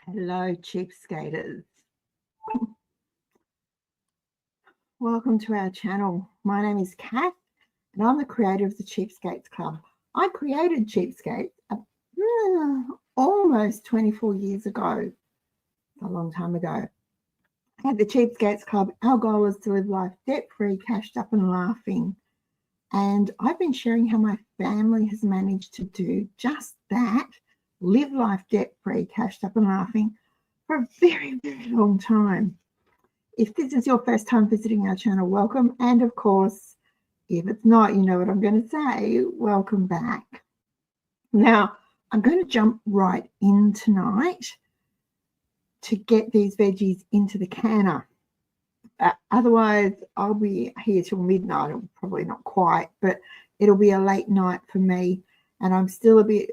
Hello, cheapskaters. Welcome to our channel. My name is Kath, and I'm the creator of the Cheapskates Club. I created Cheapskates almost 24 years ago, a long time ago. At the Cheapskates Club, our goal is to live life debt-free, cashed up and laughing. And I've been sharing how my family has managed to do just that, live life debt-free, cashed up and laughing, for a very, very long time. If this is your first time visiting our channel, welcome. And of course, if it's not, you know what I'm going to say, welcome back. Now, I'm going to jump right in tonight to get these veggies into the canner. Otherwise, I'll be here till midnight, or probably not quite, but it'll be a late night for me. And I'm still a bit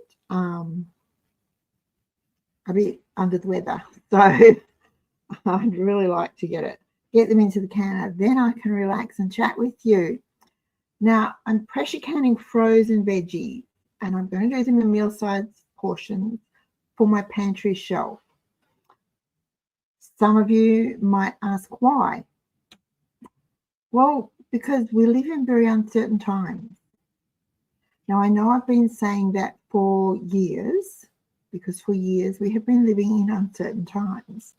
under the weather. So I'd really like to get them into the canner. Then I can relax and chat with you. Now, I'm pressure canning frozen veggies, and I'm going to do them in meal-sized portions for my pantry shelf. Some of you might ask why. Well, because we live in very uncertain times. Now, I know I've been saying that for years, because for years we have been living in uncertain times.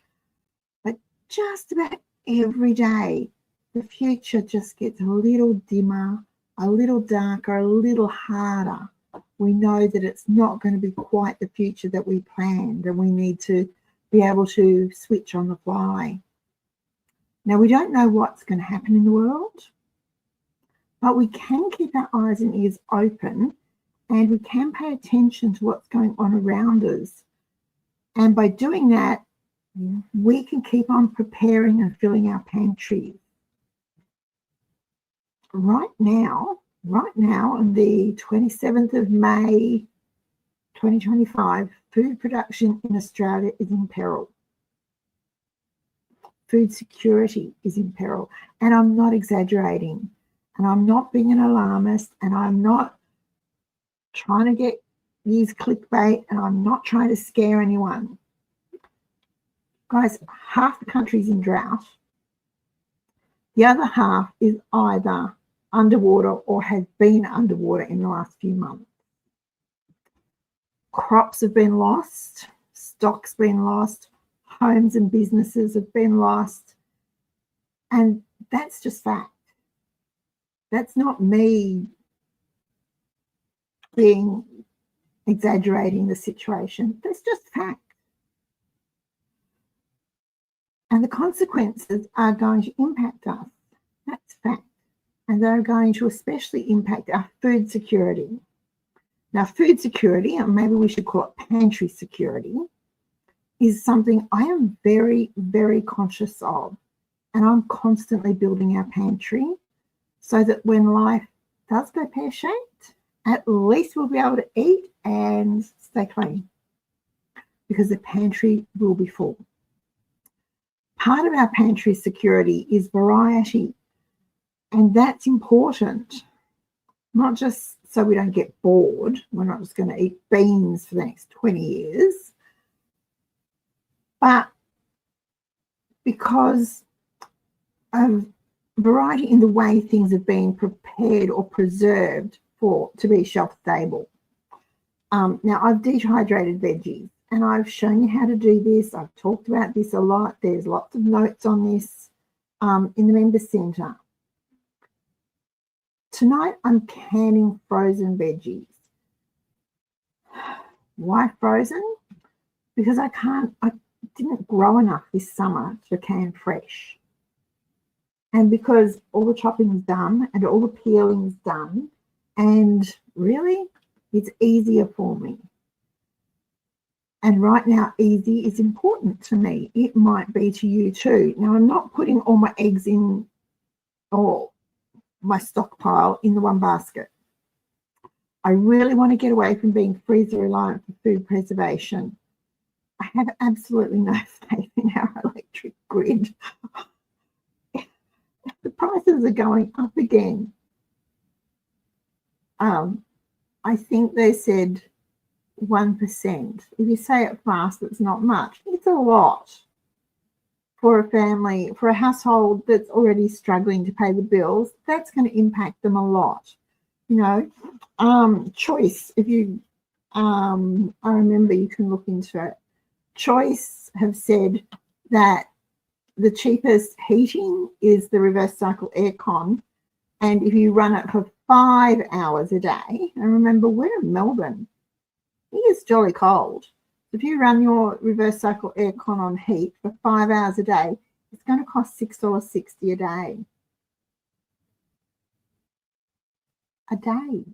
But just about every day, the future just gets a little dimmer, a little darker, a little harder. We know that it's not going to be quite the future that we planned, and we need to be able to switch on the fly. Now, we don't know what's going to happen in the world, but we can keep our eyes and ears open, and we can pay attention to what's going on around us. And by doing that, we can keep on preparing and filling our pantry. Right now, on the 27th of May, 2025, food production in Australia is in peril. Food security is in peril. And I'm not exaggerating. And I'm not being an alarmist. And I'm not trying to use clickbait. And I'm not trying to scare anyone. Guys, half the country's in drought. The other half is either underwater or has been underwater in the last few months. Crops have been lost, stock's been lost, homes and businesses have been lost, and that's just fact. That's not me being exaggerating the situation. That's just fact. And the consequences are going to impact us. That's fact. And they're going to especially impact our food security. Now, food security, and maybe we should call it pantry security, is something I am very, very conscious of. And I'm constantly building our pantry so that when life does go pear-shaped, at least we'll be able to eat and stay clean, because the pantry will be full. Part of our pantry security is variety, and that's important, not just so we don't get bored. We're not just going to eat beans for the next 20 years, but because of variety in the way things have been prepared or preserved to be shelf stable. Now, I've dehydrated veggies, and I've shown you how to do this. I've talked about this a lot. There's lots of notes on this in the Member Centre. Tonight, I'm canning frozen veggies. Why frozen? Because I didn't grow enough this summer to can fresh. And because all the chopping is done and all the peeling is done, and really, it's easier for me. And right now, easy is important to me. It might be to you too. Now, I'm not putting all my eggs in or my stockpile in the one basket. I really want to get away from being freezer reliant for food preservation. I have absolutely no faith in our electric grid. The prices are going up again. I think they said 1%. If you say it fast, it's not much. It's a lot for a family, for a household that's already struggling to pay the bills. That's going to impact them a lot. You know, Choice, if you, I remember, you can look into it. Choice have said that the cheapest heating is the reverse cycle aircon. And if you run it for 5 hours a day, and remember, we're in Melbourne, it is jolly cold. If you run your reverse cycle aircon on heat for 5 hours a day, it's going to cost $6.60 a day. A day.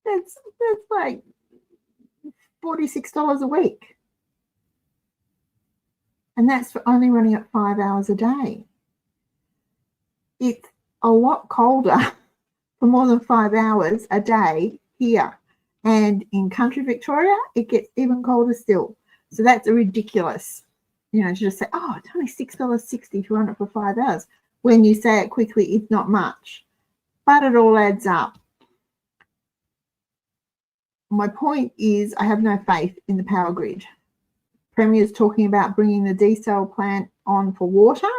That's like $46 a week. And that's for only running it 5 hours a day. It's a lot colder for more than 5 hours a day here. And in country Victoria, it gets even colder still. So that's a ridiculous, you know, to just say, oh, it's only $6.60 to run it for 5 hours. When you say it quickly, it's not much. But it all adds up. My point is, I have no faith in the power grid. Premier's talking about bringing the desal plant on for water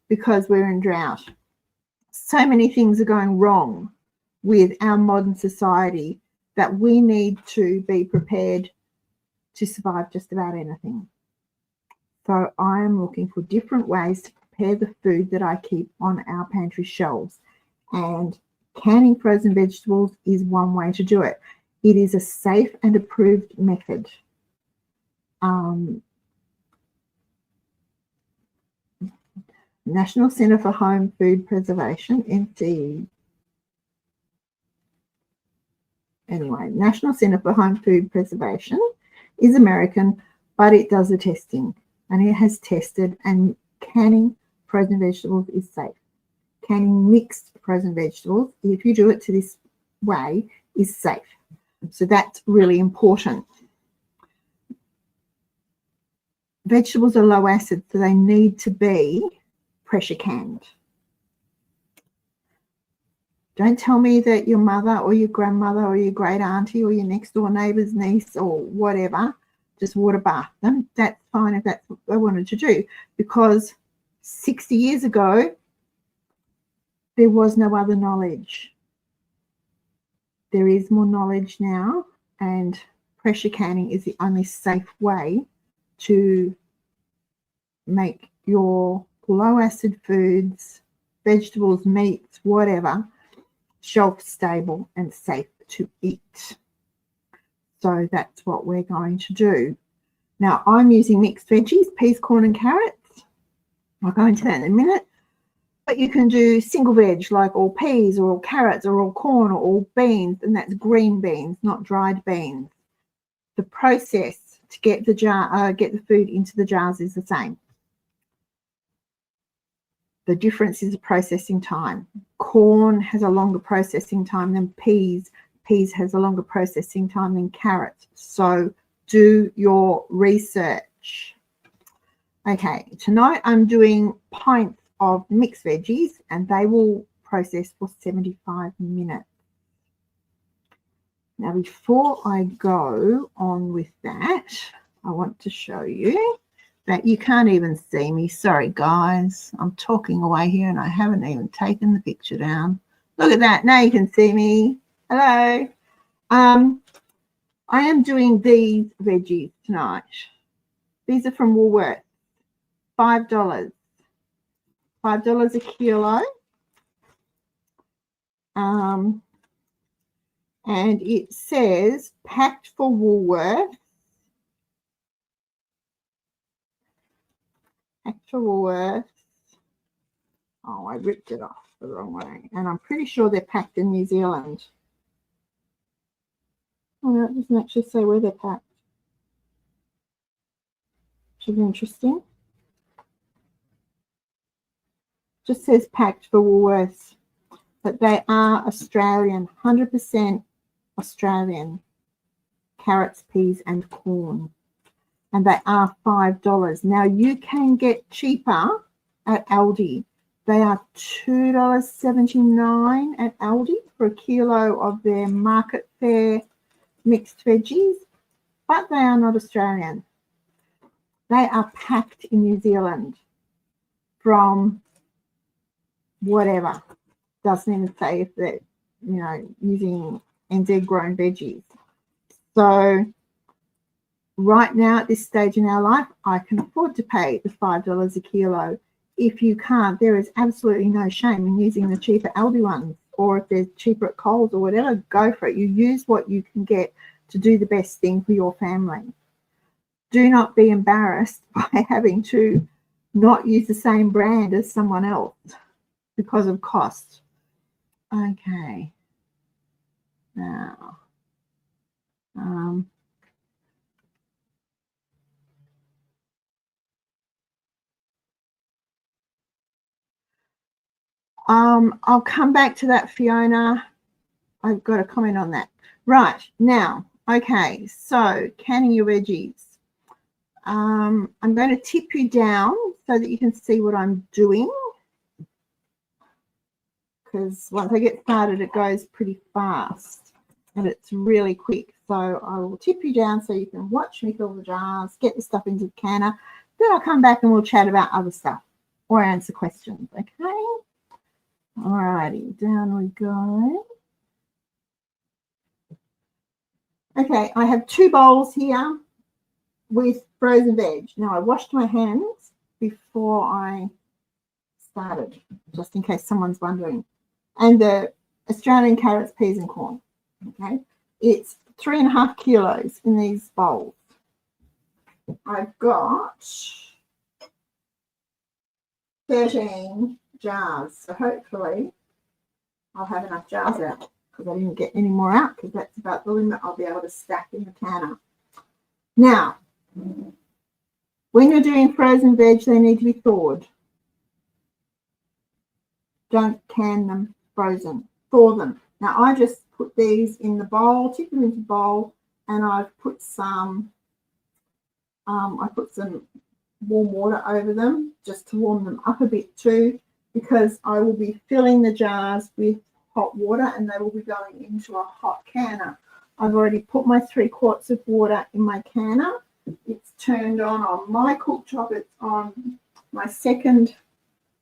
because we're in drought. So many things are going wrong with our modern society that we need to be prepared to survive just about anything. So I am looking for different ways to prepare the food that I keep on our pantry shelves. And canning frozen vegetables is one way to do it. It is a safe and approved method. National Centre for Home Food Preservation, National Centre for Home Food Preservation is American, but it does the testing, and it has tested, and canning frozen vegetables is safe. Canning mixed frozen vegetables, if you do it to this way, is safe. So that's really important. Vegetables are low acid, so they need to be pressure canned. Don't tell me that your mother or your grandmother or your great auntie or your next door neighbour's niece or whatever just water bath them. That's fine if that's what they wanted to do, because 60 years ago, there was no other knowledge. There is more knowledge now, and pressure canning is the only safe way to make your low acid foods, vegetables, meats, whatever, shelf stable and safe to eat. So that's what we're going to do. Now I'm using mixed veggies, peas, corn and carrots. I'll go into that in a minute. But you can do single veg, like all peas or all carrots or all corn or all beans, and that's green beans, not dried beans. The process to get the food into the jars is the same. The difference is the processing time. Corn has a longer processing time than peas. Peas has a longer processing time than carrots. So do your research. Okay, tonight I'm doing pints of mixed veggies, and they will process for 75 minutes. Now, before I go on with that, I want to show you that you can't even see me. Sorry, guys. I'm talking away here and I haven't even taken the picture down. Look at that. Now you can see me. Hello. I am doing these veggies tonight. These are from Woolworths. $5. $5 a kilo. And it says packed for Woolworths. Packed for Woolworths. Oh, I ripped it off the wrong way. And I'm pretty sure they're packed in New Zealand. Oh, no, it doesn't actually say where they're packed. Should be interesting. Just says packed for Woolworths, but they are Australian, 100% Australian. Carrots, peas and corn, and they are $5. Now you can get cheaper at Aldi. They are $2.79 at Aldi for a kilo of their market fare mixed veggies, but they are not Australian. They are packed in New Zealand from whatever. Doesn't even say if they're, using NZ grown veggies. So right now at this stage in our life, I can afford to pay the $5 a kilo. If you can't, there is absolutely no shame in using the cheaper Aldi ones, or if they're cheaper at Coles or whatever, go for it. You use what you can get to do the best thing for your family. Do not be embarrassed by having to not use the same brand as someone else because of cost. Okay. Now, I'll come back to that, Fiona. I've got a comment on that. Right, now, okay, so canning your veggies. I'm going to tip you down so that you can see what I'm doing, because once I get started, it goes pretty fast and it's really quick. So I will tip you down so you can watch me fill the jars, get the stuff into the canner. Then I'll come back and we'll chat about other stuff or answer questions, okay? Alrighty, down we go. Okay, I have 2 bowls here with frozen veg. Now, I washed my hands before I started, just in case someone's wondering. And the Australian carrots, peas and corn, okay? It's 3.5 kilos in these bowls. I've got 13 jars, so hopefully I'll have enough jars out, because I didn't get any more out, because that's about the limit I'll be able to stack in the canner. Now, when you're doing frozen veg, they need to be thawed. Don't can them frozen, thaw them. Now, I just put these in the bowl, tip them into the bowl, and I've put some warm water over them just to warm them up a bit too, because I will be filling the jars with hot water and they will be going into a hot canner. I've already put my 3 quarts of water in my canner. It's turned on my cooktop. It's on my second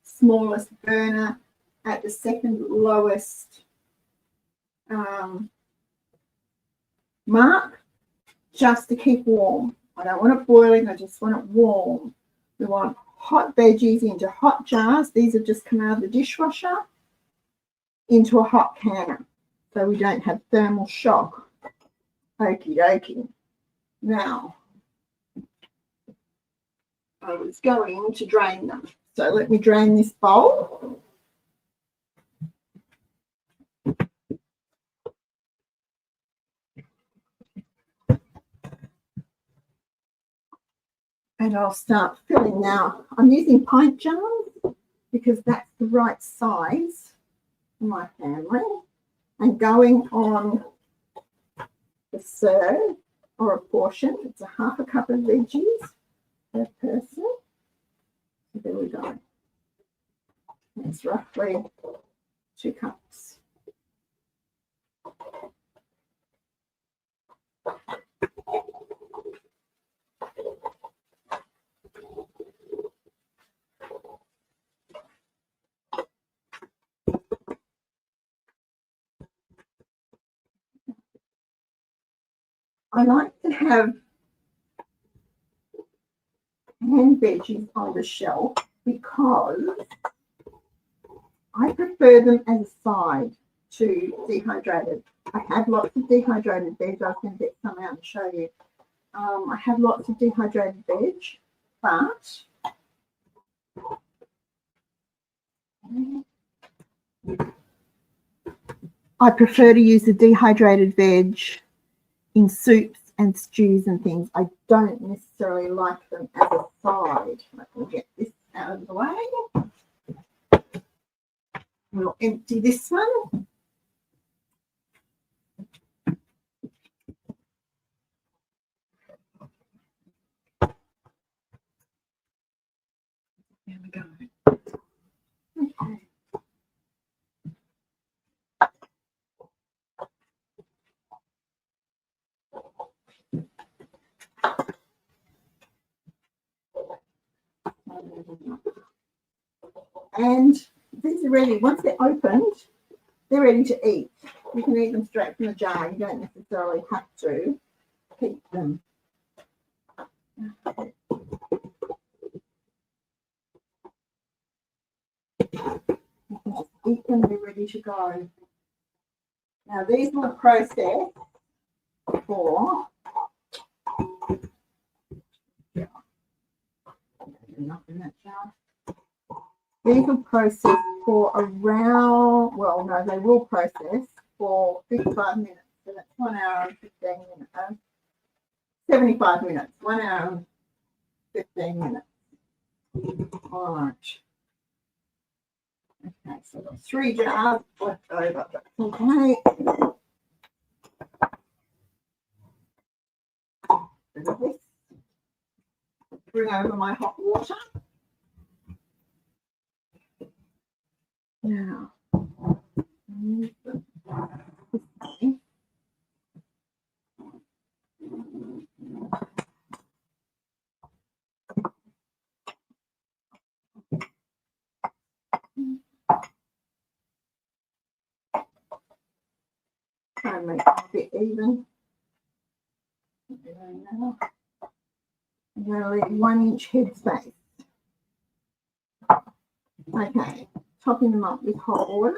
smallest burner at the second lowest mark, just to keep warm. I don't want it boiling, I just want it warm. We want hot veggies into hot jars. These have just come out of the dishwasher into a hot canner, so we don't have thermal shock. Okie dokie. Now, I was going to drain them. So let me drain this bowl. And I'll start filling now. I'm using pint jars because that's the right size for my family. And going on a serve or a portion, it's 1/2 cup of veggies per person. So there we go. It's roughly 2 cups. I like to have canned veggies on the shelf because I prefer them as a side to dehydrated. I have lots of dehydrated veg. I can get some out and show you. I have lots of dehydrated veg, but I prefer to use the dehydrated veg in soups and stews and things. I don't necessarily like them as a side. Let me get this out of the way. We'll empty this one. There we go. And these are ready. Once they're opened, they're ready to eat. You can eat them straight from the jar. You don't necessarily have to keep them. You can just eat them, they're ready to go. Now these will process for enough in that jar. These will process for around, well, no, they will process for 55 minutes. So that's 1 hour and 15 minutes. 75 minutes, 1 hour and 15 minutes. All right. Okay, so I've got 3 jars left over. That's okay. Bring over my hot water. Now, try and make it a bit even. I'm going to leave 1 inch headspace. Okay, topping them up with hot water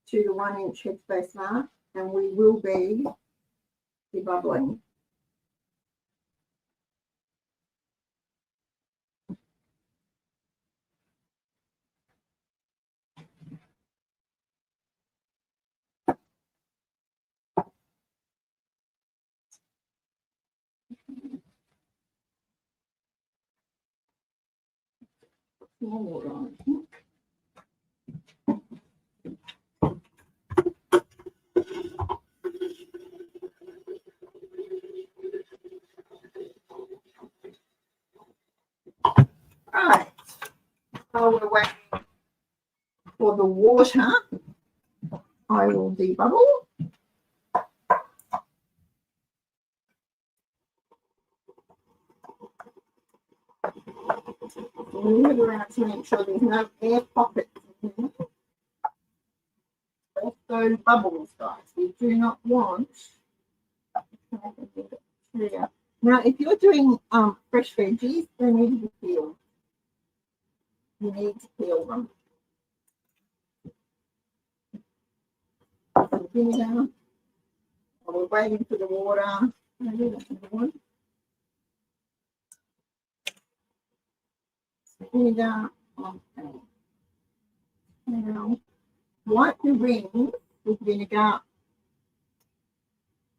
to the 1 inch headspace mark, and we will be debubbling. More water on it. Right, while we're waiting for the water, I will debubble. Move it around to make sure there's no air pockets in here. Press those bubbles, guys. We do not want. Now, if you're doing fresh veggies, they need to be peeled. You need to peel them. Vinegar. While we're waiting for the water. Vinegar. Okay. Now, wipe the rings with vinegar.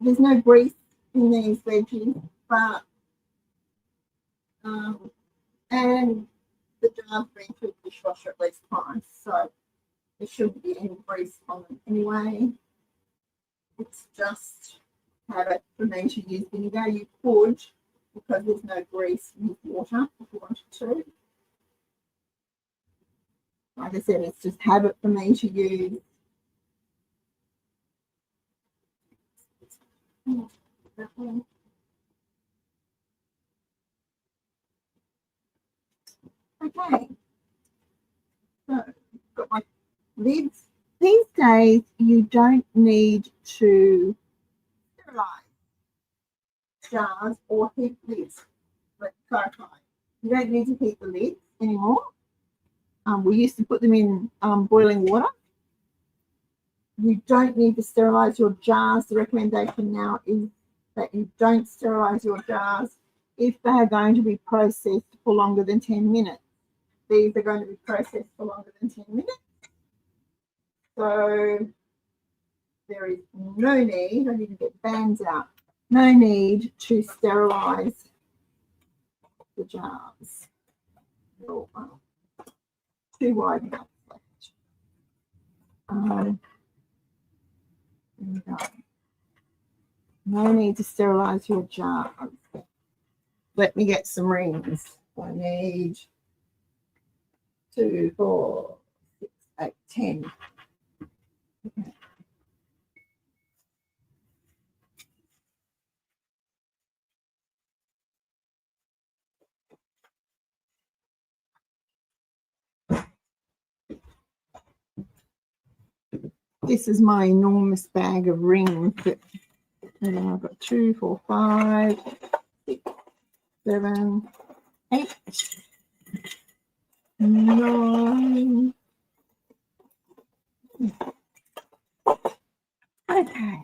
There's no grease in these veggies, but and the jar's been through the dishwasher at least twice, so there shouldn't be any grease on them anyway. It's just habit for me to use vinegar. You could, because there's no grease, use water if you wanted to. Like I said, it's just habit for me to use. Okay, so got my lids. These days, you don't need to sterilize jars or heat lids. Let's clarify. You don't need to heat the lids anymore. We used to put them in boiling water. You don't need to sterilize your jars. The recommendation now is that you don't sterilize your jars if they are going to be processed for longer than 10 minutes. These are going to be processed for longer than 10 minutes. So there is no need, I need to get bands out, no need to sterilize the jars. Oh, too wide enough left. There we go. No need to sterilize your jars. Let me get some rings. I need 2, 4, 6, 8, 10. Okay. this is my enormous bag of rings. And then I've got 2, 4, 5, 6, 7, 8, 9. Okay.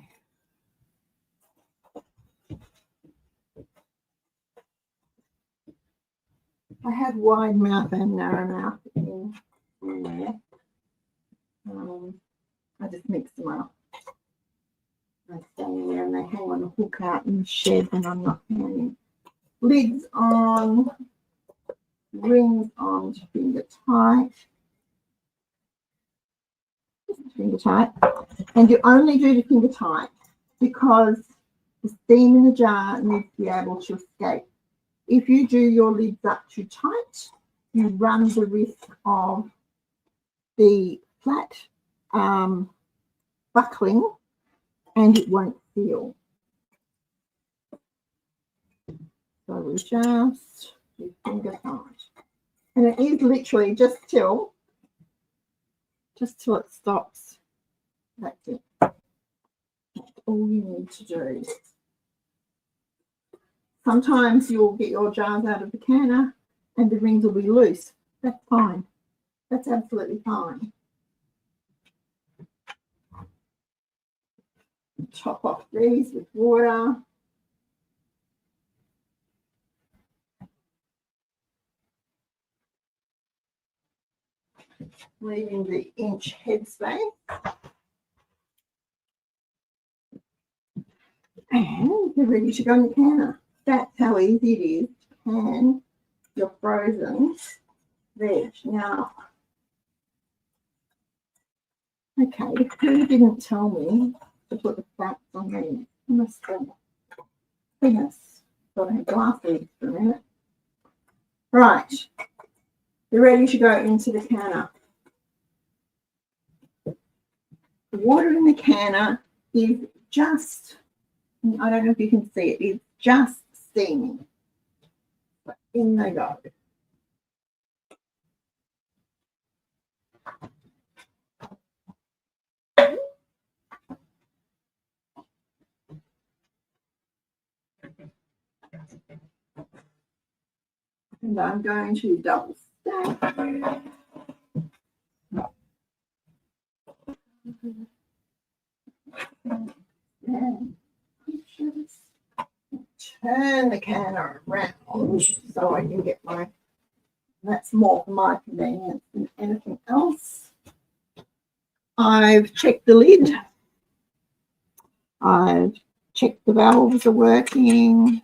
I had wide mouth and narrow mouth in there. I just mix them up. They stay there and they hang on a hook out in the shed when I'm not hanging. Lids on, rings on to finger tight. Just finger tight. And you only do the finger tight because the steam in the jar needs to be able to escape. If you do your lids up too tight, you run the risk of the flat buckling and it won't seal. So we just do finger tight. And it is literally just till it stops. That's it. That's all you need to do. Sometimes you'll get your jars out of the canner and the rings will be loose. That's fine. That's absolutely fine. Top off these with water. Leaving the inch headspace. And you're ready to go in the canner. That's how easy it is to can your frozen veg. Now, okay, the crew didn't tell me to put the facts on these. I must goodness, thought I had glasses for a minute. Right, you're ready to go into the canner. The water in the canner is just, I don't know if you can see it, it's just steaming. But in they go. And I'm going to double stack. And turn the canner around so I can get my, that's more for my convenience than anything else. I've checked the lid. I've checked the valves are working.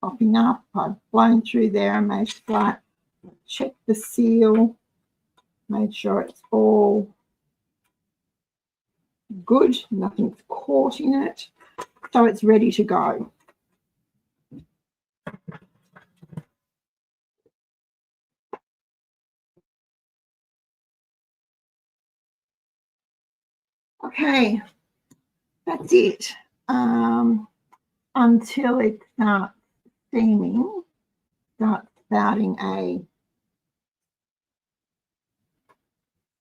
Popping up. I've blown through there and made flat. Checked the seal. Made sure it's all good. Nothing's caught in it. So it's ready to go. Okay, that's it. Until it starts steaming, starts spouting a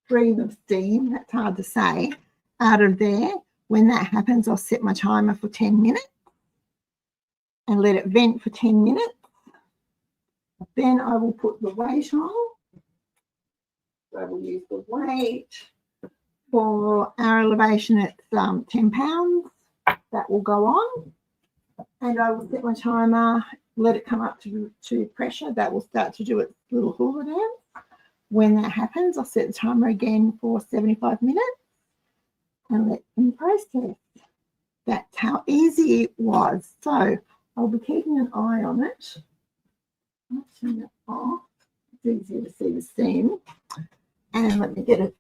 stream of steam, that's hard to say, out of there. When that happens, I'll set my timer for 10 minutes and let it vent for 10 minutes. Then I will put the weight on. I will use the weight. For our elevation, it's 10 pounds. That will go on. And I will set my timer, let it come up to pressure. That will start to do its little hula dance. When that happens, I'll set the timer again for 75 minutes and let them process. That's how easy it was. So I'll be keeping an eye on it. I'll turn it off. It's easier to see the steam. And let me get it.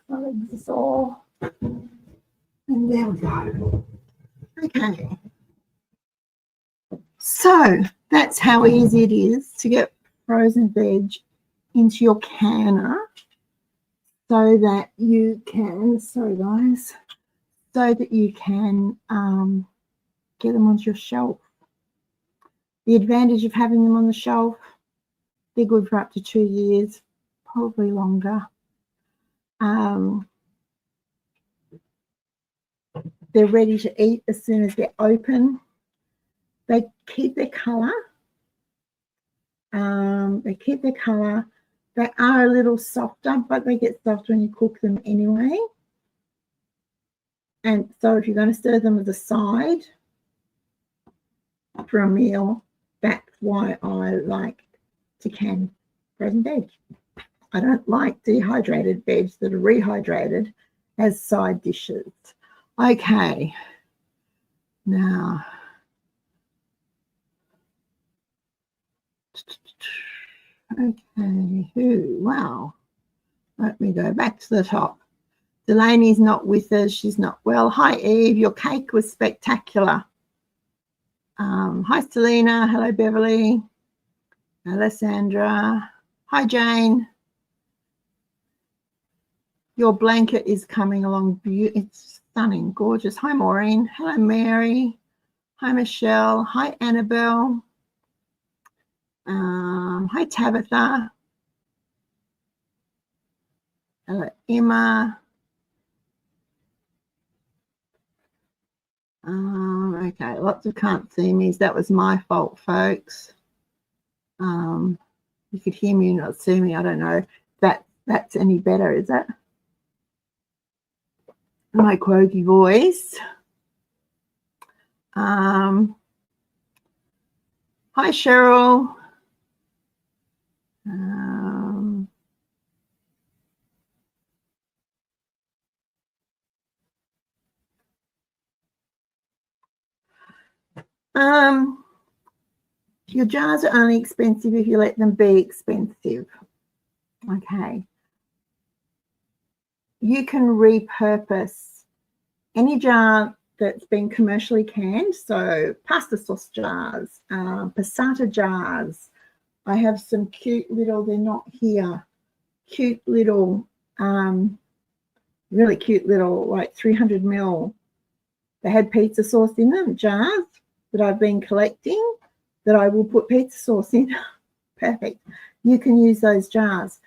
My legs are sore. And there we go. Okay. So that's how easy it is to get frozen veg into your canner so that you can, sorry guys, so that you can get them onto your shelf. The advantage of having them on the shelf, they're good for up to 2 years, probably longer. They're ready to eat as soon as they're open. They keep their colour. They keep their colour. They are a little softer, but they get softer when you cook them anyway. And so if you're going to stir them as a side for a meal, that's why I like to can frozen veg. I don't like dehydrated veg that are rehydrated as side dishes. Okay, now wow, let me go back to the top. Delaney's not with us, she's not well. Hi Eve, your cake was spectacular. Hi Selena, hello Beverly, Alessandra, hi Jane. Your blanket is coming along, it's stunning, gorgeous. Hi Maureen, hello Mary, hi Michelle, hi Annabelle, hi Tabitha, hello Emma. Okay, lots of can't see me's. That was my fault, folks. You could hear me, not see me. I don't know if that's any better, is it? My croaky voice. Hi, Cheryl. Your jars are only expensive if you let them be expensive. Okay. You can repurpose any jar that's been commercially canned, so pasta sauce jars, passata jars. I have some cute little, they're not here, cute little, really cute little, like 300 ml. They had pizza sauce in them, jars that I've been collecting that I will put pizza sauce in. Perfect. You can use those jars.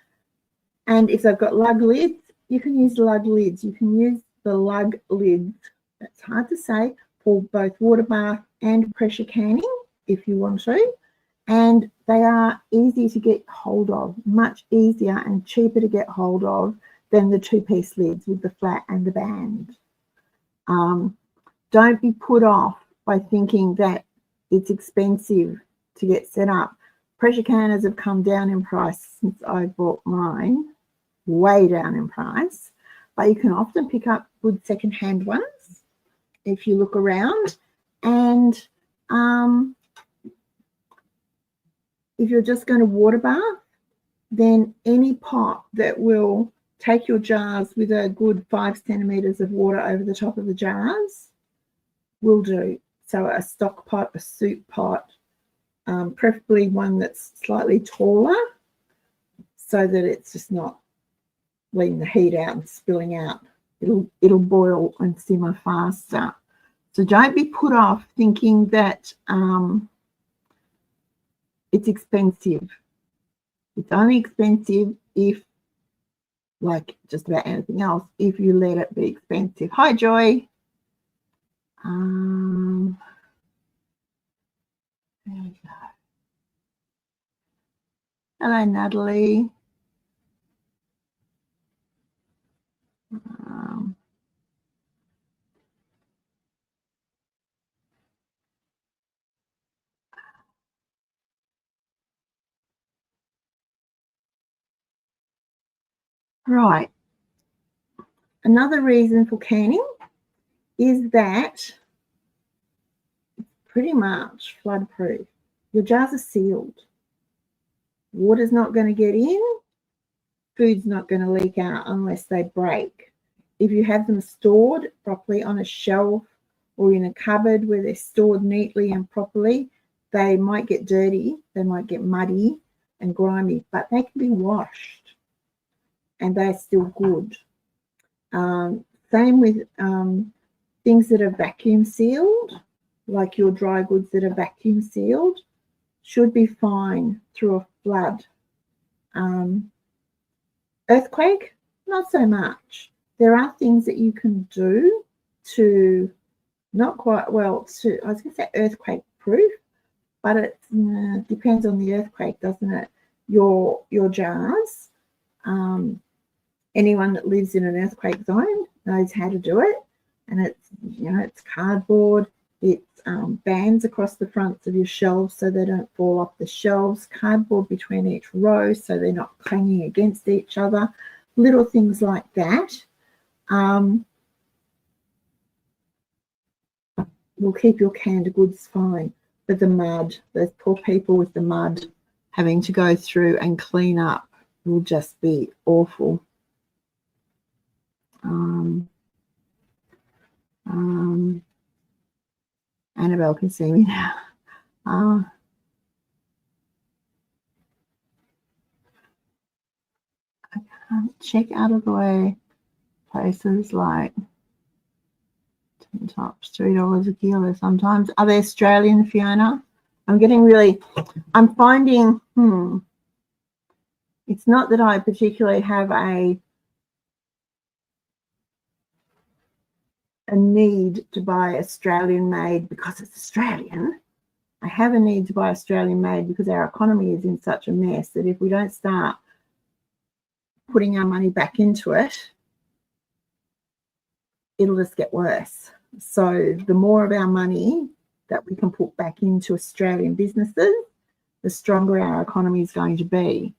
And if they've got lug lids, you can use lug lids. You can use the lug lids, that's hard to say, for both water bath and pressure canning if you want to. And they are easy to get hold of, much easier and cheaper to get hold of than the two-piece lids with the flat and the band. Don't be put off by thinking that it's expensive to get set up. Pressure canners have come down in price since I bought mine, way down in price, but you can often pick up good second-hand ones if you look around. And if you're just going to water bath, then any pot that will take your jars with a good 5 centimeters of water over the top of the jars will do. So a stock pot, a soup pot, preferably one that's slightly taller so that it's just not letting the heat out and spilling out. It'll boil and simmer faster. So don't be put off thinking that it's expensive. It's only expensive if, like just about anything else, if you let it be expensive. Hi, Joy. There we go. Hello, Natalie. Right. Another reason for canning is that it's pretty much flood-proof. Your jars are sealed. Water's not going to get in. Food's not going to leak out unless they break. If you have them stored properly on a shelf or in a cupboard where they're stored neatly and properly, they might get dirty, they might get muddy and grimy, but they can be washed and they're still good. Same with things that are vacuum sealed, like your dry goods that are vacuum sealed, should be fine through a flood. Earthquake, not so much. There are things that you can do to not quite, well, to, I was going to say earthquake proof, but it depends on the earthquake, doesn't it? Your jars. Anyone that lives in an earthquake zone knows how to do it, and it's, you know, it's cardboard. It's bands across the fronts of your shelves so they don't fall off the shelves. Cardboard between each row so they're not clanging against each other. Little things like that will keep your canned goods fine. But the mud, those poor people with the mud having to go through and clean up will just be awful. Annabelle can see me now. I can't check out of the way places like Tin Tops, $3 a kilo sometimes. Are they Australian, Fiona? I'm finding, it's not that I particularly have a need to buy Australian made because it's Australian. I have a need to buy Australian made because our economy is in such a mess that if we don't start putting our money back into it, it'll just get worse. So the more of our money that we can put back into Australian businesses, the stronger our economy is going to be.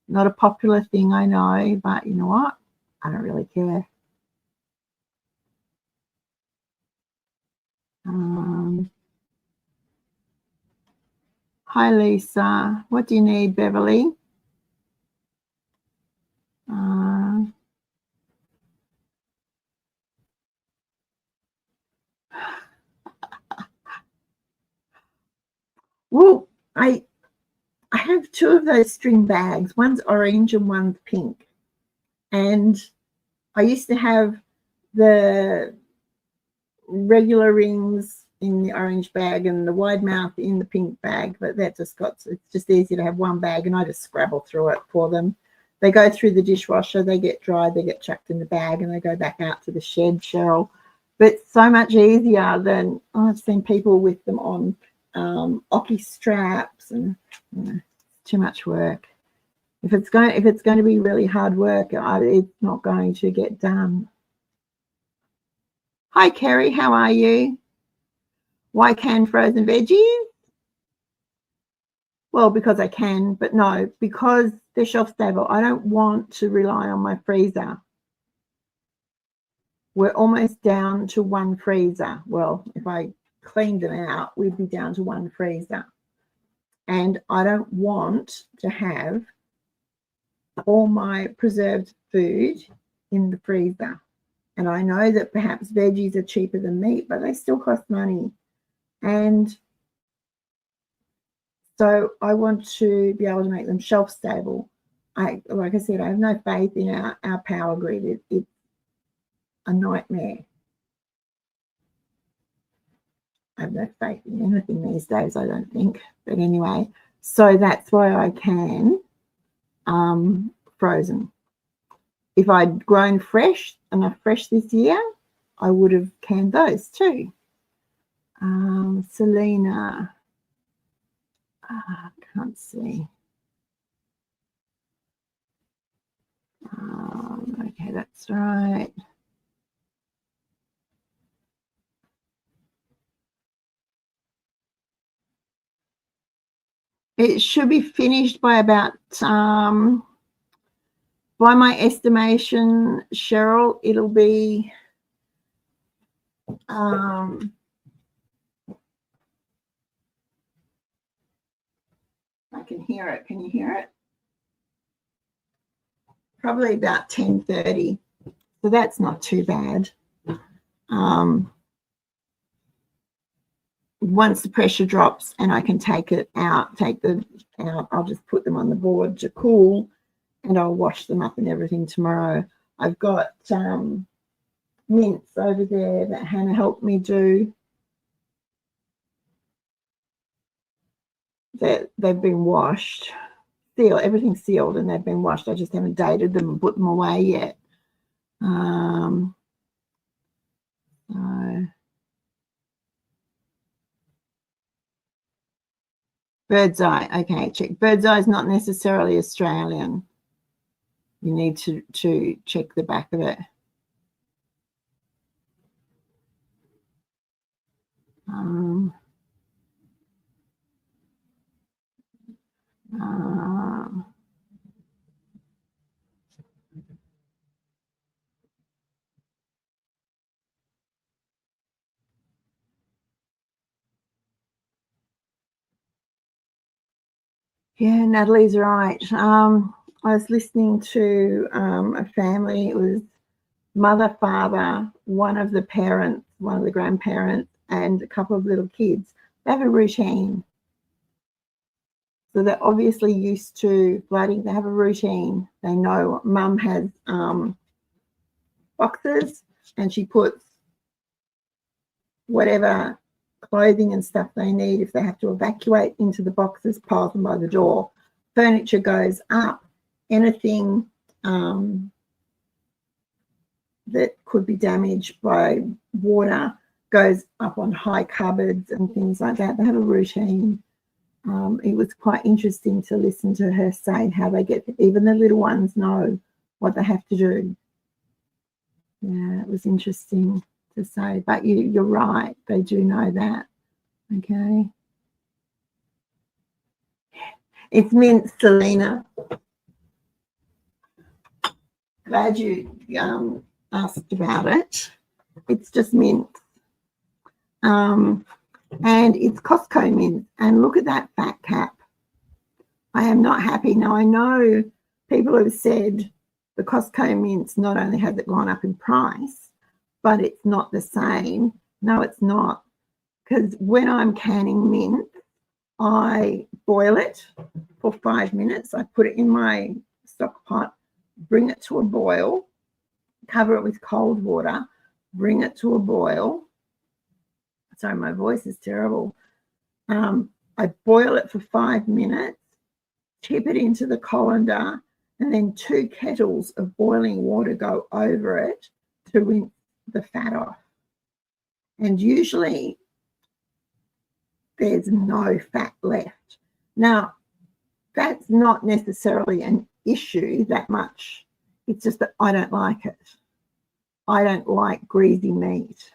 Not a popular thing, I know, but you know what? I don't really care. Hi, Lisa. What do you need, Beverly? Well, I have two of those string bags. One's orange and one's pink. And I used to have the regular rings in the orange bag and the wide mouth in the pink bag, but it's just easier to have one bag, and I just scrabble through it for them. They go through the dishwasher, they get dried, they get chucked in the bag, and they go back out to the shed, Cheryl. But it's so much easier than I've seen people with them on Oki straps, and too much work. If it's going to be really hard work, it's not going to get done. Hi, Kerry. How are you? Why can frozen veggies? Well, because I can, but no, because they're shelf stable. I don't want to rely on my freezer. We're almost down to one freezer. Well, if I cleaned them out, we'd be down to one freezer. And I don't want to have all my preserved food in the freezer. And I know that perhaps veggies are cheaper than meat, but they still cost money. And so I want to be able to make them shelf stable. Like I said, I have no faith in our power grid. It's a nightmare. I have no faith in anything these days, I don't think. But anyway, so that's why I can frozen. If I'd grown enough fresh this year, I would have canned those too. Selena, can't see. Okay, that's right. It should be finished by about, by my estimation, Cheryl, it'll be, I can hear it. Can you hear it? Probably about 10:30. So that's not too bad. Once the pressure drops and I can take it out, I'll just put them on the board to cool, and I'll wash them up and everything tomorrow. I've got mince over there that Hannah helped me do. They've been washed, everything's sealed, and they've been washed. I just haven't dated them and put them away yet. Bird's eye. Okay, check. Bird's eye is not necessarily Australian. You need to check the back of it. Yeah, Natalie's right. I was listening to a family. It was mother, father, one of the parents, one of the grandparents, and a couple of little kids. They have a routine. So they're obviously used to flooding. They have a routine. They know mum has boxes and she puts whatever clothing and stuff they need. If they have to evacuate into the boxes, piles them by the door. Furniture goes up. Anything that could be damaged by water goes up on high cupboards and things like that. They have a routine. It was quite interesting to listen to her say how they get, even the little ones know what they have to do. Yeah, it was interesting to say, but you're right, they do know that. Okay. It's mint, Selena. Glad you asked about it. It's just mint. And it's Costco mint. And look at that fat cap. I am not happy. Now, I know people have said the Costco mints, not only has it gone up in price, but it's not the same. No, it's not. Because when I'm canning mint, I boil it for 5 minutes. I put it in my stock pot, bring it to a boil, cover it with cold water, bring it to a boil. Sorry, my voice is terrible. I boil it for 5 minutes, tip it into the colander, and then 2 kettles of boiling water go over it to rinse the fat off. And usually there's no fat left. Now, that's not necessarily an issue that much. It's just that I don't like it. I don't like greasy meat.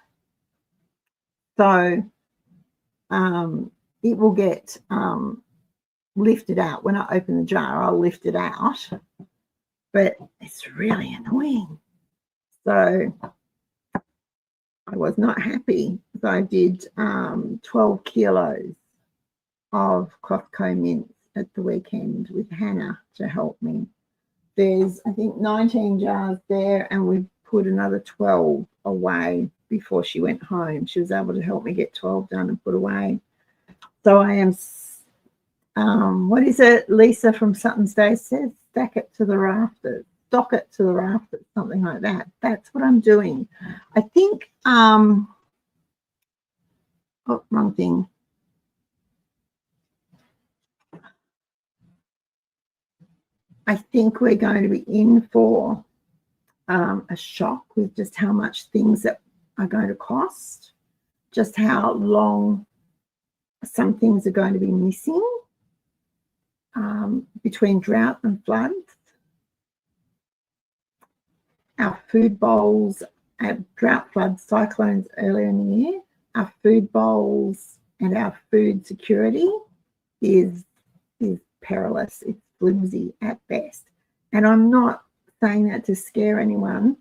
So it will get lifted out. When I open the jar, I'll lift it out. But it's really annoying. So I was not happy. So I did 12 kilos of Costco mints at the weekend with Hannah to help me. There's, I think, 19 jars there, and we've put another 12 away before she went home. She was able to help me get 12 done and put away. So I am, what is it, Lisa from Sutton's Day says? Stack it to the rafters. Stock it to the rafters, something like that. That's what I'm doing. I think, oh, wrong thing. I think we're going to be in for a shock with just how much things that are going to cost, just how long some things are going to be missing between drought and floods. Our food bowls, drought, floods, cyclones earlier in the year, our food bowls and our food security is perilous. It's flimsy at best. And I'm not saying that to scare anyone.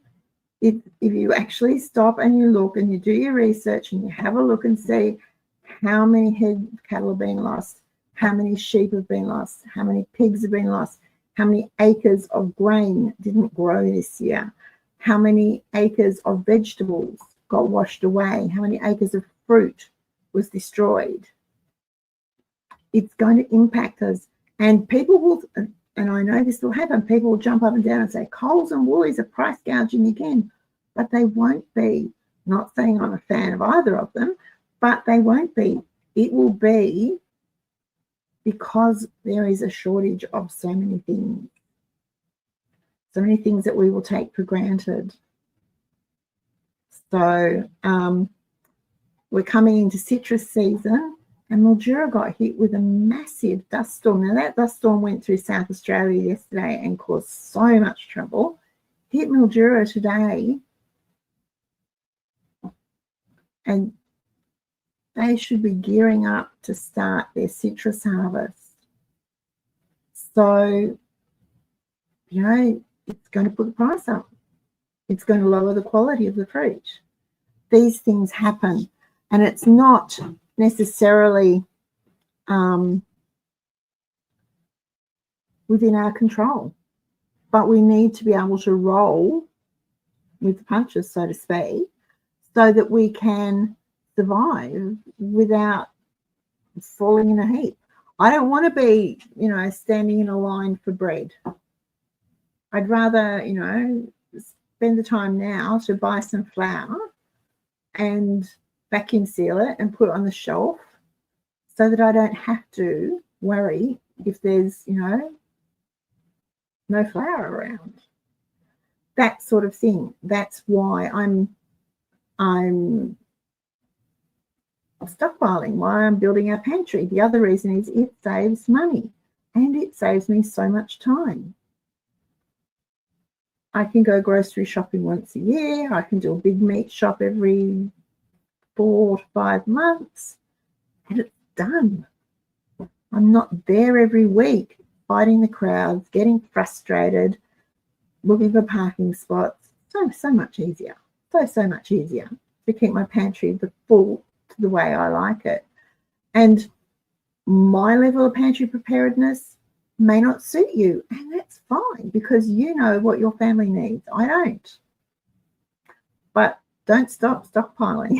If you actually stop and you look and you do your research and you have a look and see how many head of cattle have been lost, how many sheep have been lost, how many pigs have been lost, how many acres of grain didn't grow this year, how many acres of vegetables got washed away, how many acres of fruit was destroyed. It's going to impact us. And people will, and I know this will happen, people will jump up and down and say, Coles and Woolies are price gouging again. But they won't be. Not saying I'm a fan of either of them, but they won't be. It will be because there is a shortage of so many things that we will take for granted. So we're coming into citrus season, and Mildura got hit with a massive dust storm. Now, that dust storm went through South Australia yesterday and caused so much trouble. Hit Mildura today, and they should be gearing up to start their citrus harvest. So, you know, it's going to put the price up. It's going to lower the quality of the fruit. These things happen, and it's not necessarily within our control, but we need to be able to roll with the punches, so to speak, so that we can survive without falling in a heap. I don't want to be, you know, standing in a line for bread. I'd rather, you know, spend the time now to buy some flour and vacuum seal it and put it on the shelf so that I don't have to worry if there's, you know, no flour around. That sort of thing. That's why I'm stockpiling, why I'm building a pantry. The other reason is it saves money and it saves me so much time. I can go grocery shopping once a year. I can do a big meat shop every 4 to 5 months, and it's done. I'm not there every week fighting the crowds, getting frustrated, looking for parking spots. So much easier. So much easier to keep my pantry full to the way I like it. And my level of pantry preparedness may not suit you, and that's fine, because you know what your family needs. I don't. But don't stop stockpiling.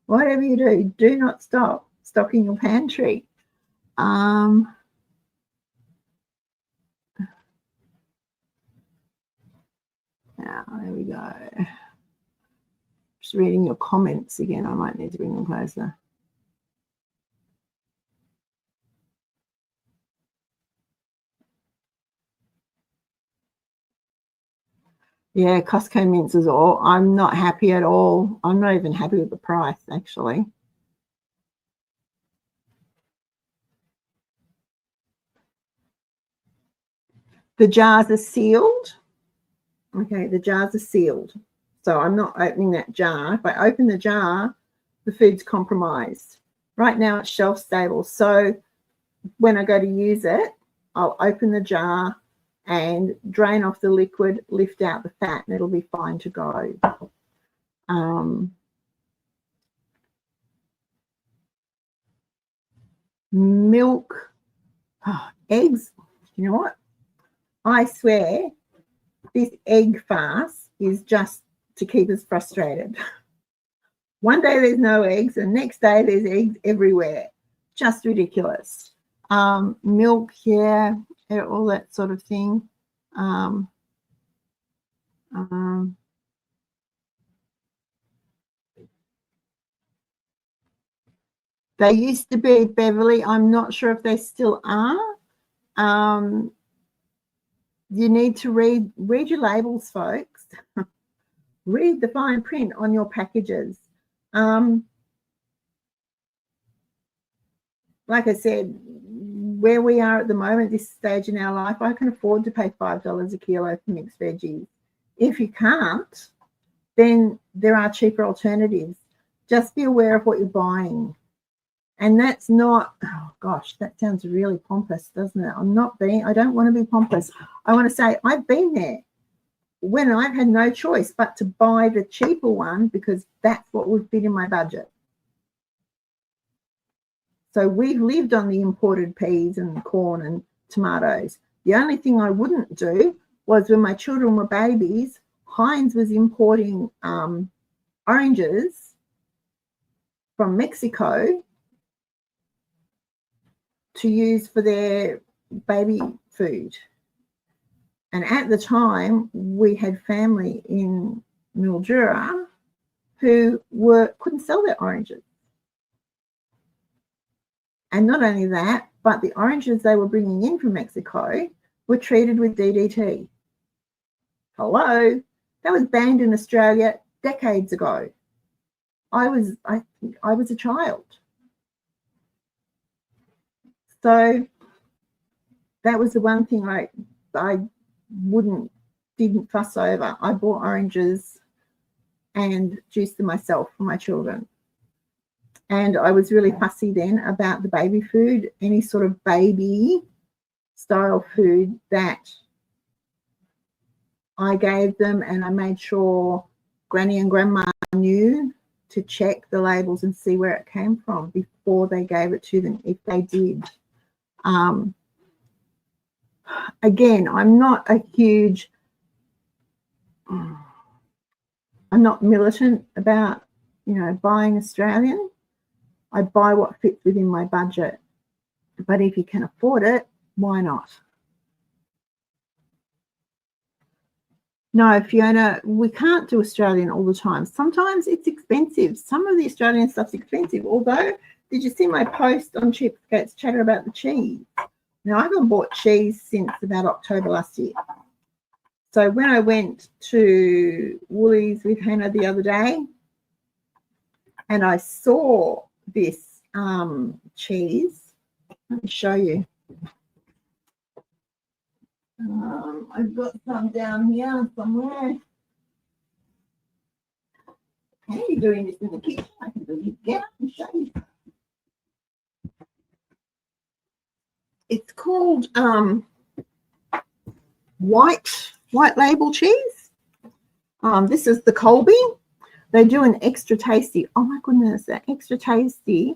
Whatever you do not stop stocking your pantry. Now, there we go. Just reading your comments again. I might need to bring them closer. Yeah, Costco mince is all. I'm not happy at all. I'm not even happy with the price, actually. The jars are sealed. Okay, the jars are sealed. So I'm not opening that jar. If I open the jar, the food's compromised. Right now it's shelf stable. So when I go to use it, I'll open the jar and drain off the liquid, lift out the fat, and it'll be fine to go. Milk, eggs, you know what? I swear this egg farce is just to keep us frustrated. One day there's no eggs, and next day there's eggs everywhere. Just ridiculous. Milk, yeah, all that sort of thing. They used to be, Beverly. I'm not sure if they still are. You need to read your labels, folks. Read the fine print on your packages. Like I said, where we are at the moment, this stage in our life, I can afford to pay $5 a kilo for mixed veggies. If you can't, then there are cheaper alternatives. Just be aware of what you're buying. And that's not, oh gosh, that sounds really pompous, doesn't it? I don't want to be pompous. I want to say I've been there when I've had no choice but to buy the cheaper one because that's what would fit in my budget. So we've lived on the imported peas and corn and tomatoes. The only thing I wouldn't do was when my children were babies, Heinz was importing oranges from Mexico to use for their baby food. And at the time, we had family in Mildura who couldn't sell their oranges. And not only that, but the oranges they were bringing in from Mexico were treated with DDT. Hello, that was banned in Australia decades ago. I was a child. So that was the one thing I didn't fuss over. I bought oranges and juiced them myself for my children. And I was really fussy then about the baby food, any sort of baby style food that I gave them, and I made sure Granny and Grandma knew to check the labels and see where it came from before they gave it to them, if they did. Again, I'm not militant about, buying Australian. I buy what fits within my budget. But if you can afford it, why not? No, Fiona, we can't do Australian all the time. Sometimes it's expensive. Some of the Australian stuff's expensive. Although, did you see my post on Cheapskates Chatter about the cheese? Now, I haven't bought cheese since about October last year. So when I went to Woolies with Hannah the other day and I saw this cheese, let me show you. I've got some down here somewhere. How are you doing this in the kitchen? I can do it again and show you. It's called white label cheese. This is the Colby. They do an extra tasty. Oh my goodness, that extra tasty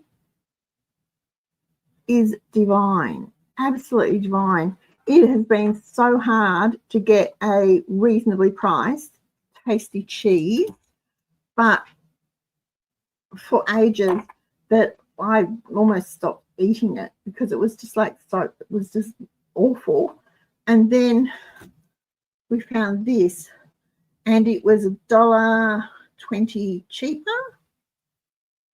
is divine, absolutely divine. It has been so hard to get a reasonably priced tasty cheese, but for ages that I almost stopped eating it because it was just like soap. It was just awful. And then we found this, and it was $1.20 cheaper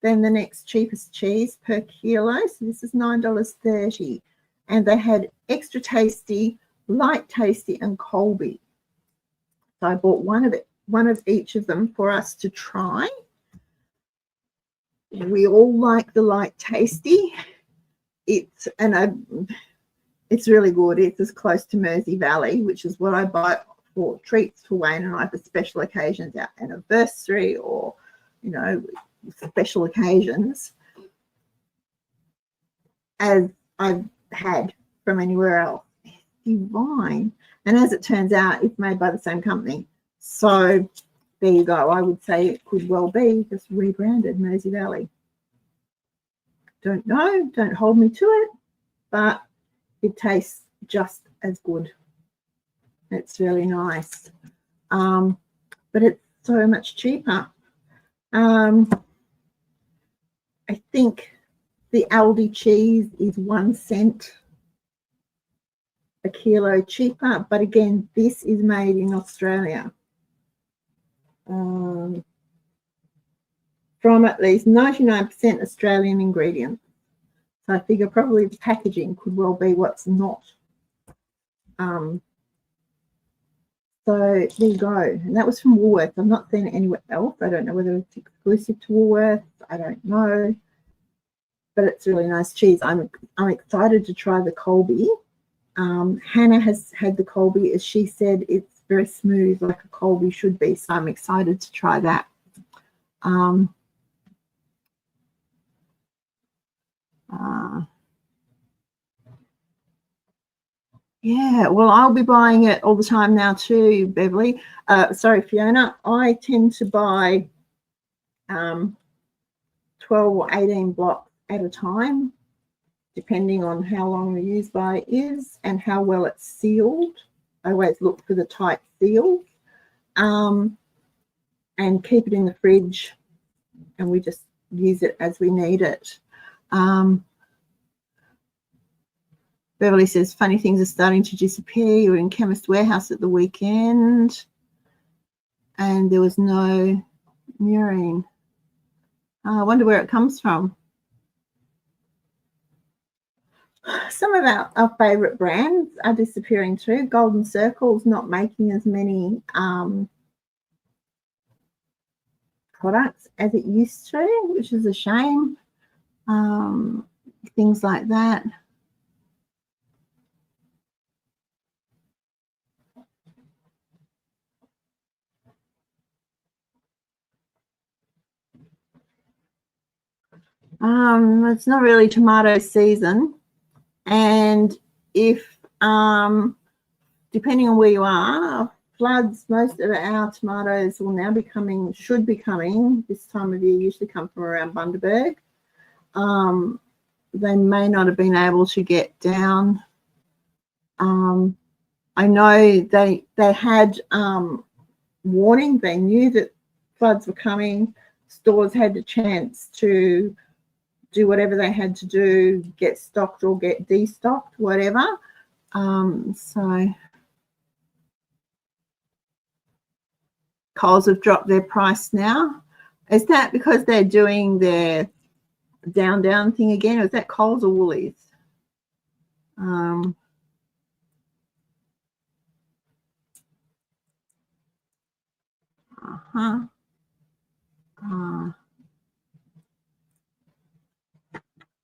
than the next cheapest cheese per kilo. So this is $9.30. And they had extra tasty, light tasty, and Colby. So I bought one of each of them for us to try. We all like the light tasty. It's really good. It's as close to Mersey Valley, which is what I buy for treats for Wayne and I for special occasions, our anniversary or, special occasions, as I've had from anywhere else. It's divine. And as it turns out, it's made by the same company. So there you go. I would say it could well be just rebranded Mersey Valley. Don't know. Don't hold me to it. But it tastes just as good. It's really nice. But it's so much cheaper. I think the Aldi cheese is 1 cent a kilo cheaper, but again, this is made in Australia. From at least 99% Australian ingredients. So I figure probably the packaging could well be what's not. So there you go. And that was from Woolworths. I've not seen it anywhere else. I don't know whether it's exclusive to Woolworths. I don't know. But it's really nice cheese. I'm excited to try the Colby. Hannah has had the Colby. As she said, it's very smooth like a Colby should be. So I'm excited to try that. Yeah, well, I'll be buying it all the time now too, Beverly. Sorry, Fiona. I tend to buy 12 or 18 blocks at a time, depending on how long the use by is and how well it's sealed. I always look for the tight seal, and keep it in the fridge, and we just use it as we need it. Beverly says, funny things are starting to disappear. You were in Chemist Warehouse at the weekend and there was no murine. I wonder where it comes from. Some of our favourite brands are disappearing too. Golden Circle's not making as many products as it used to, which is a shame. Things like that. It's not really tomato season, and if depending on where you are, floods, most of our tomatoes will now be coming, should be coming this time of year, usually come from around Bundaberg. They may not have been able to get down. I know they had warning. They knew that floods were coming. Stores had the chance to do whatever they had to do, get stocked or get destocked, whatever. So Coles have dropped their price now. Is that because they're doing their down thing again? Or is that Coles or Woolies?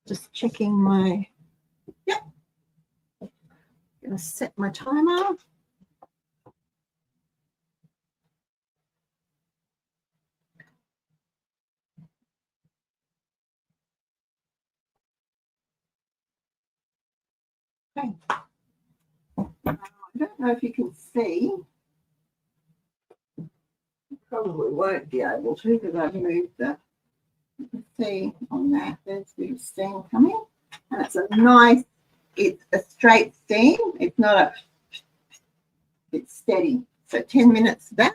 Just checking my, yep. Gonna set my timer. Okay. I don't know if you can see. Probably won't be able to because I've moved the, you can see on that there's a bit of steam coming, and it's a nice, it's a straight steam, it's not a, it's steady. So 10 minutes of that,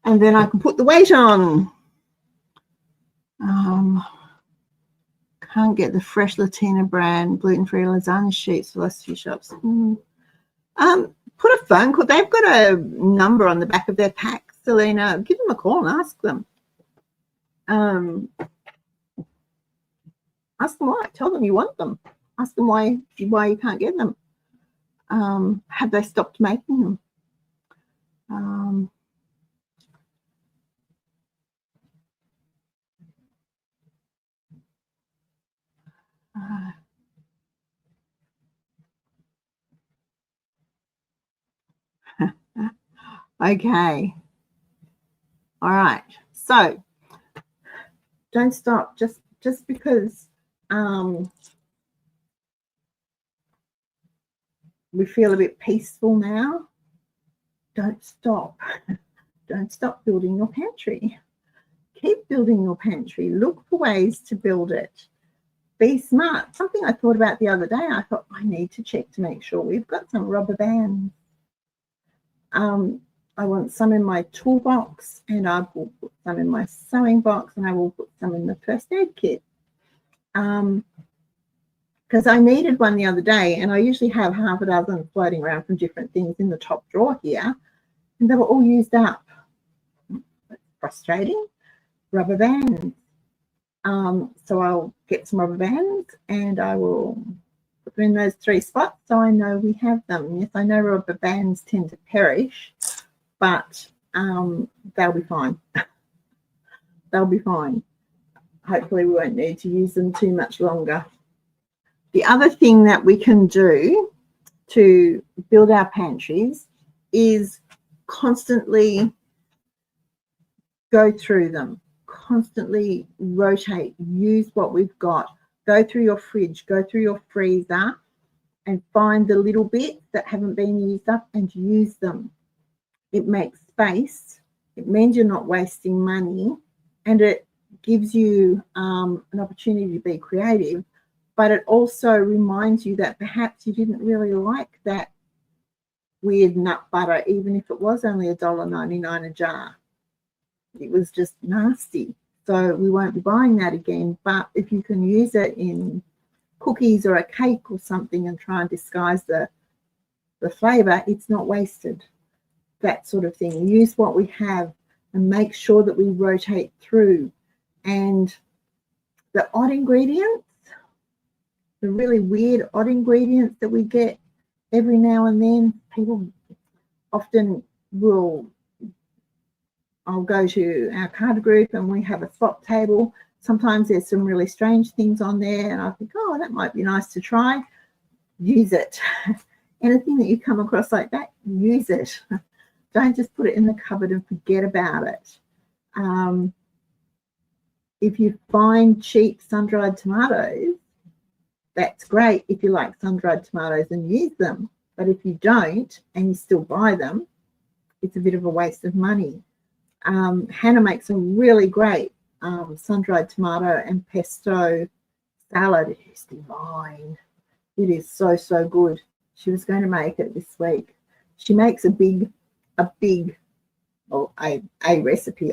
and then I can put the weight on. Can't get the fresh Latina brand gluten-free lasagna sheets for the last few shops. Put a phone call. They've got a number on the back of their pack, Selena. Give them a call and ask them. Ask them why. Tell them you want them. Ask them why you can't get them. Have they stopped making them? Okay. All right. So don't stop just because we feel a bit peaceful now. Don't stop. Don't stop building your pantry. Keep building your pantry. Look for ways to build it. Be smart. Something I thought about the other day, I thought I need to check to make sure we've got some rubber bands. I want some in my toolbox, and I will put some in my sewing box, and I will put some in the first aid kit. Because I needed one the other day, and I usually have half a dozen floating around from different things in the top drawer here, and they were all used up. That's frustrating. Rubber bands. So I'll get some rubber bands, and I will put them in those 3 spots so I know we have them. Yes, I know rubber bands tend to perish, but they'll be fine. They'll be fine. Hopefully we won't need to use them too much longer. The other thing that we can do to build our pantries is constantly go through them, constantly rotate, use what we've got. Go through your fridge, go through your freezer, and find the little bits that haven't been used up and use them. It makes space. It means you're not wasting money, and it gives you an opportunity to be creative, but it also reminds you that perhaps you didn't really like that weird nut butter, even if it was only $1.99 a jar. It was just nasty. So we won't be buying that again. But if you can use it in cookies or a cake or something and try and disguise the flavour, it's not wasted. That sort of thing. Use what we have and make sure that we rotate through. And the odd ingredients, the really weird odd ingredients that we get every now and then, people often will I'll go to our card group and we have a swap table. Sometimes there's some really strange things on there and I think, oh, that might be nice to try. Use it. Anything that you come across like that, use it. Don't just put it in the cupboard and forget about it. If you find cheap sun-dried tomatoes, that's great if you like sun-dried tomatoes and use them. But if you don't and you still buy them, it's a bit of a waste of money. Hannah makes a really great sun-dried tomato and pesto salad. It is divine. It is so, so good. She was going to make it this week. She makes a recipe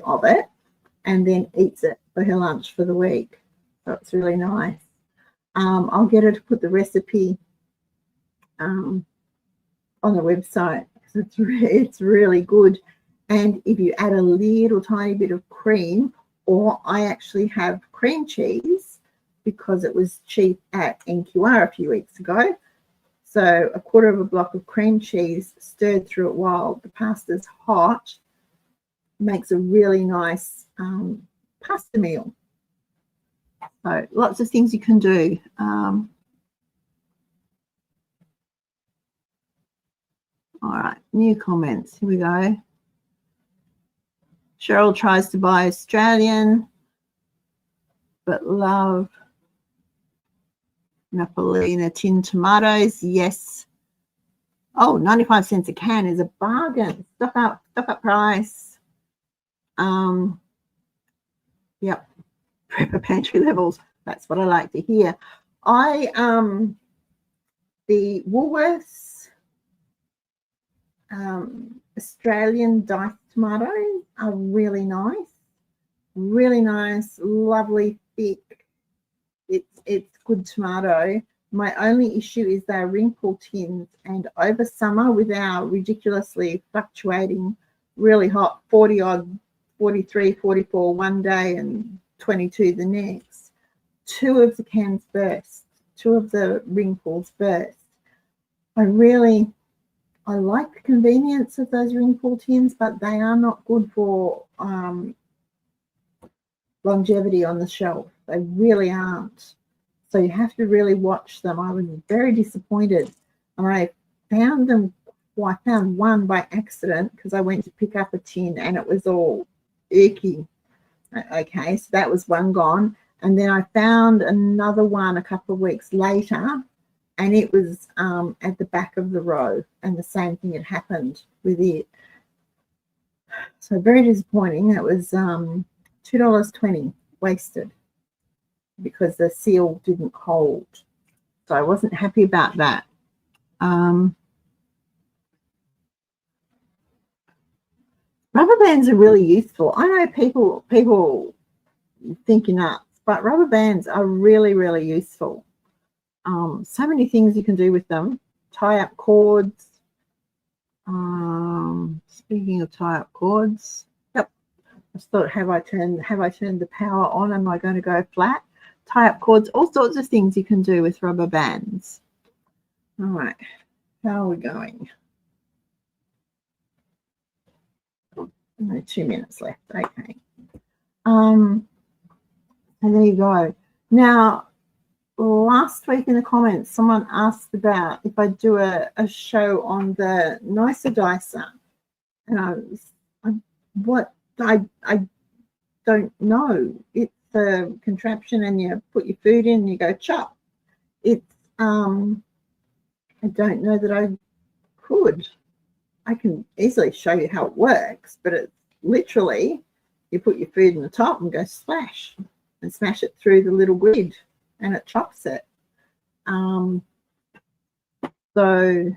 of it and then eats it for her lunch for the week. So it's really nice. I'll get her to put the recipe on the website because it's really good. And if you add a little tiny bit of cream, or I actually have cream cheese because it was cheap at NQR a few weeks ago. So a quarter of a block of cream cheese stirred through it while the pasta's hot makes a really nice pasta meal. So lots of things you can do. All right, new comments. Here we go. Cheryl tries to buy Australian, but love Napolina tin tomatoes. Yes. Oh, 95 cents a can is a bargain. Stock up price. Yep. Prepper pantry levels. That's what I like to hear. The Woolworths Australian diced tomatoes are really nice, lovely, thick. It's good tomato. My only issue is they're wrinkle tins, and over summer with our ridiculously fluctuating, really hot 40 odd, 43, 44 one day and 22 the next, two of the cans burst, two of the wrinkles burst. I like the convenience of those wrinkle tins, but they are not good for longevity on the shelf. They really aren't. So you have to really watch them. I was very disappointed. And I found one by accident because I went to pick up a tin and it was all icky. Okay, so that was one gone. And then I found another one a couple of weeks later, and it was at the back of the row, and the same thing had happened with it. So very disappointing. It was $2.20 wasted because the seal didn't hold. So I wasn't happy about that. Rubber bands are really useful. I know people think you're nuts, but rubber bands are really, really useful. So many things you can do with them. Tie up cords. Speaking of tie up cords, yep. I just thought, have I turned the power on? Am I going to go flat? Tie up cords, all sorts of things you can do with rubber bands. All right, how are we going? Only 2 minutes left. Okay. And there you go. Now, last week in the comments, someone asked about if I do a show on the nicer dicer, and I don't know. It's a contraption, and you put your food in, and you go chop. It's I don't know that I could. I can easily show you how it works, but it's literally you put your food in the top and go splash and smash it through the little grid, and it chops it. So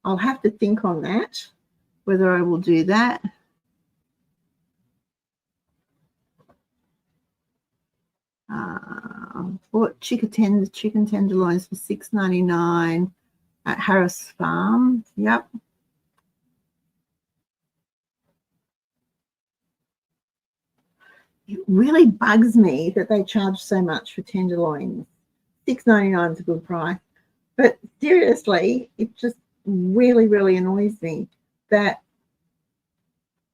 I'll have to think on that, whether I will do that. Bought chicken tenderloins for $6.99 at Harris Farm. Yep. It really bugs me that they charge so much for tenderloins. $6.99 is a good price. But seriously, it just really, really annoys me that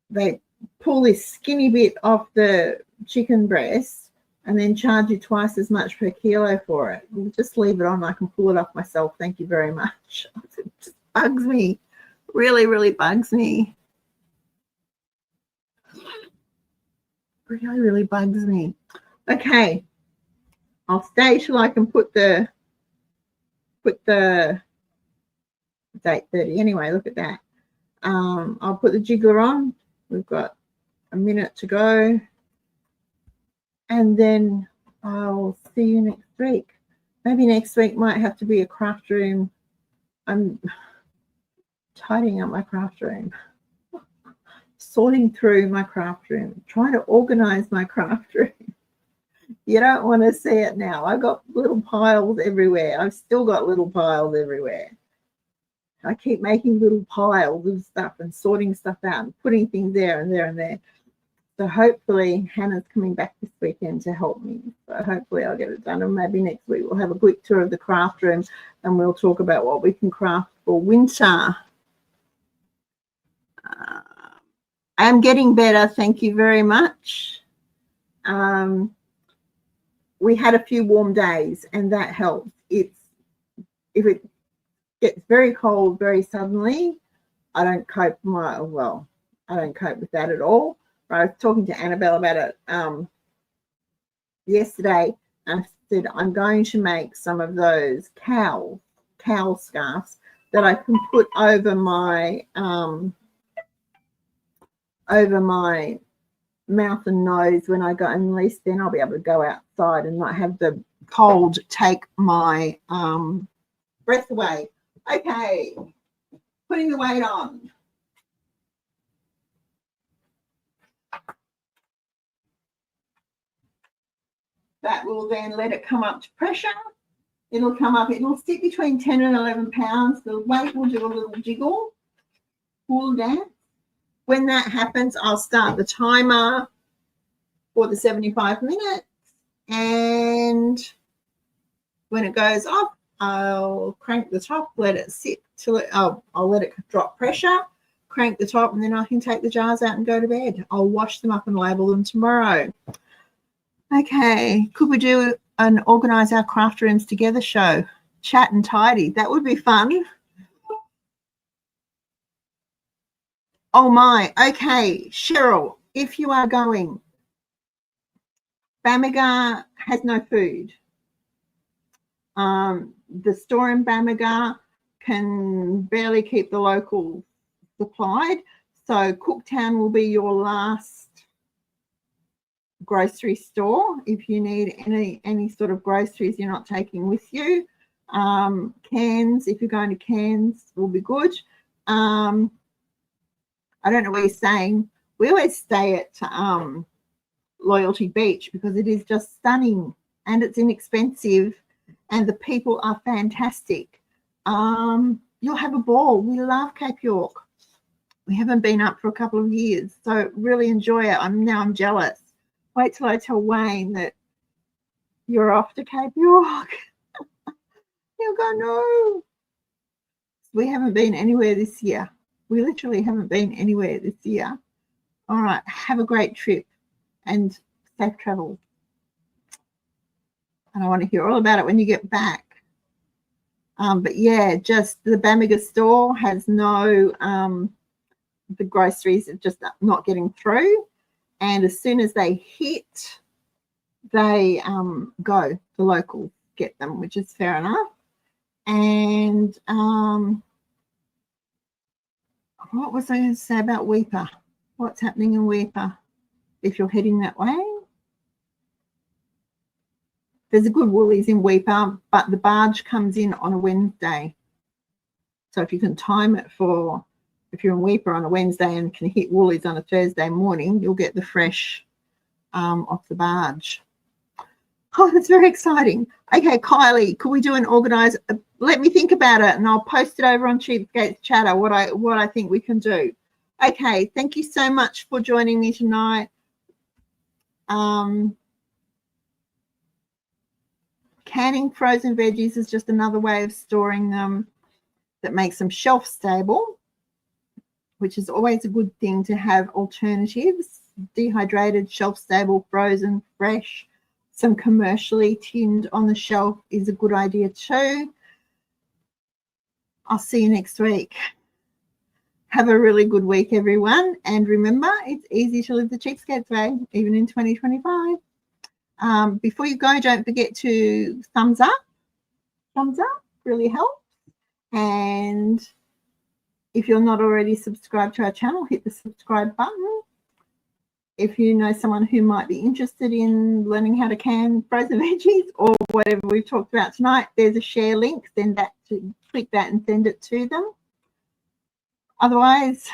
they pull this skinny bit off the chicken breast and then charge you twice as much per kilo for it. We'll just leave it on. I can pull it off myself. Thank you very much. It just bugs me. Really, really bugs me. Really, really bugs me. Okay. I'll stay till I can put the it's 8:30 anyway. Look at that. I'll put the jiggler on. We've got a minute to go, and then I'll see you next week. Maybe next week might have to be a craft room. I'm tidying up my craft room, sorting through my craft room, trying to organize my craft room. You don't want to see it now. I've got little piles everywhere. I've still got little piles everywhere. I keep making little piles of stuff and sorting stuff out and putting things there and there and there. So hopefully Hannah's coming back this weekend to help me. So hopefully I'll get it done. And maybe next week we'll have a quick tour of the craft room and we'll talk about what we can craft for winter. I am getting better. Thank you very much. We had a few warm days and that helps. If it gets very cold very suddenly, I don't cope with that at all. I was talking to Annabelle about it yesterday. I said I'm going to make some of those cowl scarves that I can put over my mouth and nose when I go, and at least then I'll be able to go outside and not have the cold take my breath away. Okay, putting the weight on. That will then let it come up to pressure. It'll come up, it'll sit between 10 and 11 pounds. The weight will do a little jiggle, cool down. When that happens, I'll start the timer for the 75 minutes. And when it goes off, I'll crank the top, let it sit till I'll let it drop pressure, crank the top, and then I can take the jars out and go to bed. I'll wash them up and label them tomorrow. Okay, could we do an organise our craft rooms together show? Chat and tidy. That would be fun. Oh my, okay, Cheryl, if you are going, Bamaga has no food. The store in Bamaga can barely keep the locals supplied, so Cooktown will be your last grocery store if you need any sort of groceries you're not taking with you. Cairns, if you're going to Cairns, will be good. I don't know what you're saying. We always stay at Loyalty Beach because it is just stunning and it's inexpensive and the people are fantastic. You'll have a ball. We love Cape York. We haven't been up for a couple of years, so really enjoy it. I'm jealous. Wait till I tell Wayne that you're off to Cape York. He'll go, no. We haven't been anywhere this year. We literally haven't been anywhere this year. All right, have a great trip and safe travel. And I want to hear all about it when you get back. But yeah, just the Bamaga store has no, the groceries are just not getting through. And as soon as they hit, they go, the locals get them, which is fair enough. And what was I going to say about Weeper? What's happening in Weeper if you're heading that way? There's a good Woolies in Weeper, but the barge comes in on a Wednesday. So if you can time it for, if you're in Weeper on a Wednesday and can hit Woolies on a Thursday morning, you'll get the fresh off the barge. Oh, that's very exciting. Okay, Kylie, could we do an organise? Let me think about it and I'll post it over on Cheapskates Chatter, what I think we can do. Okay, thank you so much for joining me tonight. Canning frozen veggies is just another way of storing them that makes them shelf stable. which is always a good thing to have alternatives. Dehydrated, shelf-stable, frozen, fresh. Some commercially tinned on the shelf is a good idea too. I'll see you next week. Have a really good week, everyone. And remember, it's easy to live the cheapskate's way, even in 2025. Before you go, don't forget to thumbs up. Thumbs up really helps. And if you're not already subscribed to our channel, hit the subscribe button. If you know someone who might be interested in learning how to can frozen veggies or whatever we've talked about tonight, there's a share link. Click that and send it to them. Otherwise,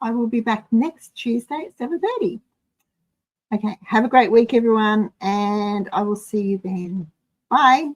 I will be back next Tuesday at 7:30. Okay, have a great week, everyone, and I will see you then. Bye.